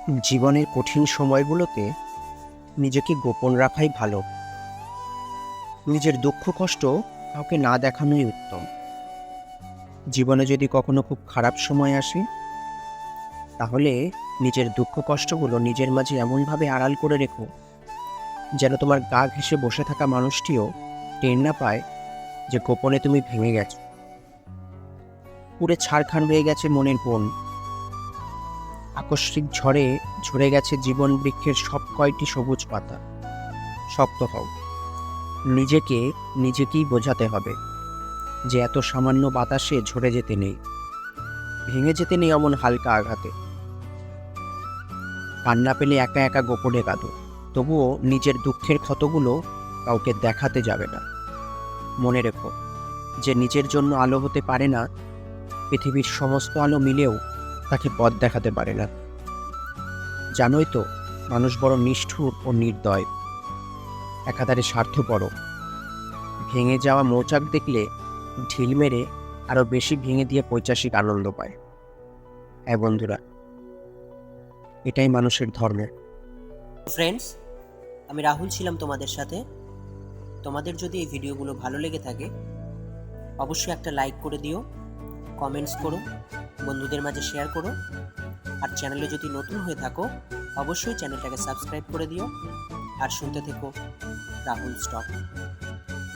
জীবনের কঠিন সময়গুলোতে নিজেকে গোপন রাখাই ভালো। নিজের দুঃখ কষ্ট কাউকে না দেখানোই উত্তম। জীবনে যদি কখনো খুব খারাপ সময় আসে, তাহলে নিজের দুঃখ কষ্টগুলো নিজের মাঝে এমনভাবে আড়াল করে রেখো, যেন তোমার গা ঘেঁষে বসে থাকা মানুষটিও টের না পায় যে গোপনে তুমি ভেঙে গেছো। পুড়ে ছারখার হয়ে গেছে মনের বন, আকস্মিক ঝড়ে ঝরে গেছে জীবন বৃক্ষের সব কয়টি সবুজ পাতা। শক্ত হও, নিজেকে নিজেকেই বোঝাতে হবে যে এত সামান্য বাতাসে ঝরে যেতে নেই, ভেঙে যেতে নেই এমন হালকা আঘাতে। কান্না পেলে একা একা গোপনে কাঁদো, তবুও নিজের দুঃখের ক্ষতগুলো কাউকে দেখাতে যাবে না। মনে রেখো যে নিজের জন্য আলো হতে পারে না, পৃথিবীর সমস্ত আলো মিলেও তাকে পথ দেখাতে পারে না। জানোই তো, মানুষ বড় নিষ্ঠুর ও নির্দয়, একাধারে স্বার্থপর। ভেঙে যাওয়া মৌচাক দেখলে ঢিল মেরে আরো বেশি ভেঙে দিয়ে পৈশাসিক আনন্দ পায়। হ্যাঁ বন্ধুরা, এটাই মানুষের ধর্ম। ফ্রেন্ডস, আমি রাহুল ছিলাম তোমাদের সাথে। তোমাদের যদি এই ভিডিওগুলো ভালো লেগে থাকে, অবশ্যই একটা লাইক করে দিও, কমেন্টস করো, বন্ধুদের মাঝে শেয়ার করো। আর চ্যানেলে যদি নতুন হয়ে থাকো, অবশ্যই চ্যানেলটাকে সাবস্ক্রাইব করে দিও। আর শুনতে থেকো রাহুল স্টক।